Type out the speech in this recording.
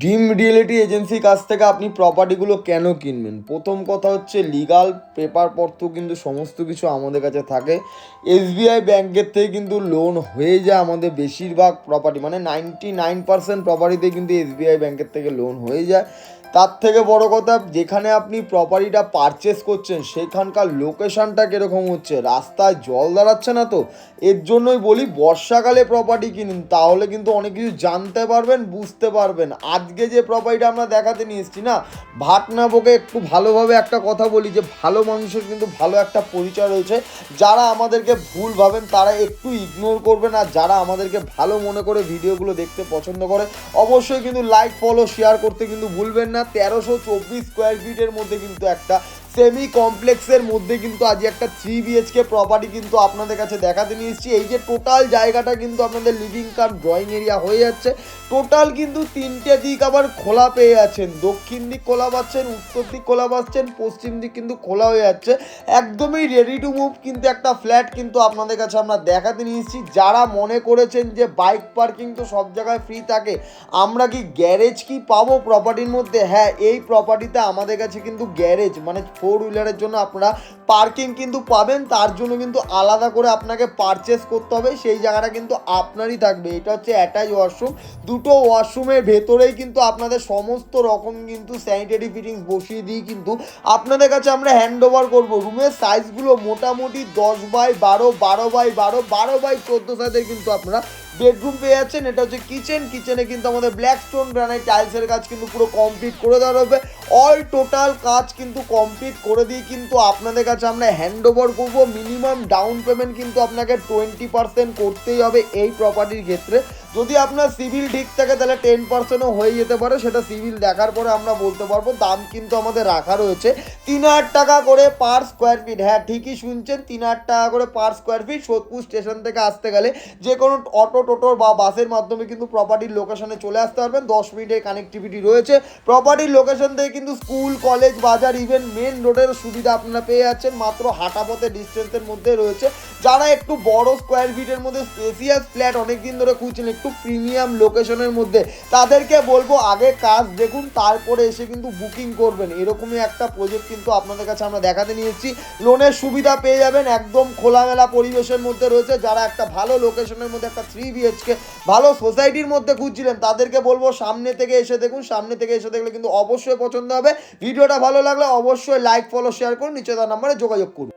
Dream reality এজেন্সির কাছ থেকে আপনি প্রপার্টিগুলো কেন কিনবেন? প্রথম কথা হচ্ছে লিগাল পেপারপত্র কিন্তু সমস্ত কিছু আমাদের কাছে থাকে। এসবিআই ব্যাংকের থেকে কিন্তু লোন হয়ে যায় আমাদের বেশিরভাগ প্রপার্টি, মানে 99% প্রপার্টিতে কিন্তু এসবিআই ব্যাংকের থেকে লোন হয়ে যায়। তার থেকে বড় কথা, যেখানে আপনি প্রপার্টিটা পারচেস করছেন সেখানকার লোকেশানটা কীরকম হচ্ছে, রাস্তায় জল দাঁড়াচ্ছে না তো? এর জন্যই বলি বর্ষাকালে প্রপার্টি কিনুন, তাহলে কিন্তু অনেক কিছু জানতে পারবেন, বুঝতে পারবেন। আজকে যে প্রপার্টিটা আমরা দেখাতে নিয়ে এসেছি না, ভাটনাবকে একটু ভালোভাবে একটা কথা বলি যে ভালো মানুষের কিন্তু ভালো একটা পরিচয় রয়েছে। যারা আমাদেরকে ভুল ভাবেন তারা একটু ইগনোর করবেন, আর যারা আমাদেরকে ভালো মনে করে ভিডিওগুলো দেখতে পছন্দ করে অবশ্যই কিন্তু লাইক ফলো শেয়ার করতে কিন্তু ভুলবেন না। 1324 স্কোয়ার ফিটের মধ্যে কিন্তু একটা সেমি কমপ্লেক্সের মধ্যে কিন্তু আজ একটা 3 BHK প্রপার্টি কিন্তু আপনাদের কাছে দেখাতে নিয়ে এসেছি। এই যে টোটাল জায়গাটা কিন্তু আপনাদের লিভিং কাম ড্রয়িং এরিয়া হয়ে যাচ্ছে। টোটাল কিন্তু 3টে দিক আবার খোলা পেয়ে যাচ্ছেন, দক্ষিণ দিক খোলা পাচ্ছেন, উত্তর দিক খোলা পাচ্ছেন, পশ্চিম দিক কিন্তু খোলা হয়ে যাচ্ছে। একদমই রেডি টু মুভ কিন্তু একটা ফ্ল্যাট কিন্তু আপনাদের কাছে আমরা দেখাতে নিয়ে এসেছি। যারা মনে করেছেন যে বাইক পার্কিং তো সব জায়গায় ফ্রি থাকে, আমরা কি গ্যারেজ কি পাবো প্রপার্টির মধ্যে? হ্যাঁ, এই প্রপার্টিতে আমাদের কাছে কিন্তু গ্যারেজ মানে 4 হুইলারের জন্য আপনারা পার্কিং কিন্তু পাবেন। তার জন্য কিন্তু আলাদা করে আপনাকে পারচেস করতে হবে, সেই জায়গাটা কিন্তু আপনারই থাকবে। এটা হচ্ছে অ্যাটাচ ওয়াশরুম, দুটো ওয়াশরুমের ভেতরেই কিন্তু আপনাদের সমস্ত রকম কিন্তু স্যানিটারি ফিটিংস বসিয়ে দিয়ে কিন্তু আপনাদের কাছে আমরা হ্যান্ড ওভার করবো। রুমের সাইজগুলো মোটামুটি 10x12, 12x12, 12x14 সাইজের কিন্তু আপনারা বেডরুম পেয়ে যাচ্ছেন। এটা হচ্ছে কিচেনে কিন্তু আমাদের ব্ল্যাক স্টোন গ্রানাইট টাইলসের কাজ কিন্তু পুরো কমপ্লিট করে দেওয়া হবে। অল টোটাল কাজ কিন্তু কমপ্লিট করে দিয়ে কিন্তু আপনাদের কাছে আমরা হ্যান্ড ওভার করবো। মিনিমাম ডাউন পেমেন্ট কিন্তু আপনাকে 20% করতেই হবে এই প্রপার্টির ক্ষেত্রে। যদি আপনার সিভিল ঠিক থাকে তাহলে 10%ও হয়ে যেতে পারে, সেটা সিভিল দেখার পরে আমরা বলতে পারবো। দাম কিন্তু আমাদের রাখা রয়েছে 3,000 টাকা করে পার স্কোয়ার ফিট। হ্যাঁ, ঠিকই শুনছেন, 3,000 টাকা করে per square feet. Sodepur station থেকে আসতে গেলে যে কোনো অটো টোটোর বা বাসের মাধ্যমে কিন্তু প্রপার্টির লোকেশনে চলে আসতে পারবেন। 10 মিনিটের কানেক্টিভিটি রয়েছে। প্রপার্টির লোকেশন থেকে কিন্তু স্কুল, কলেজ, বাজার, ইভেন মেন রোডের সুবিধা আপনারা পেয়ে যাচ্ছেন। মাত্র হাঁটা পথে ডিস্টেন্সের মধ্যে রয়েছে। যারা একটু বড় স্কোয়ার ফিটের মধ্যে স্পেসিয়াস ফ্ল্যাট অনেকদিন ধরে খুঁজছেন, একটু প্রিমিয়াম লোকেশনের মধ্যে, তাদেরকে বলবো আগে কাজ দেখুন, তারপরে এসে কিন্তু বুকিং করবেন। এরকমই একটা প্রজেক্ট কিন্তু আপনাদের কাছে আমরা দেখাতে নিয়ে এসেছি। লোনের সুবিধা পেয়ে যাবেন, একদম খোলামেলা পরিবেশের মধ্যে রয়েছে। যারা একটা ভালো লোকেশনের মধ্যে একটা 3 BHK ভালো সোসাইটির মধ্যে খুঁজছিলেন, তাদেরকে বলবো সামনে থেকে এসে দেখুন। সামনে থেকে এসে দেখলে কিন্তু অবশ্যই পছন্দ হবে। ভিডিওটা ভালো লাগলে অবশ্যই লাইক ফলো শেয়ার করুন, নিচে তার নাম্বারে যোগাযোগ করুন।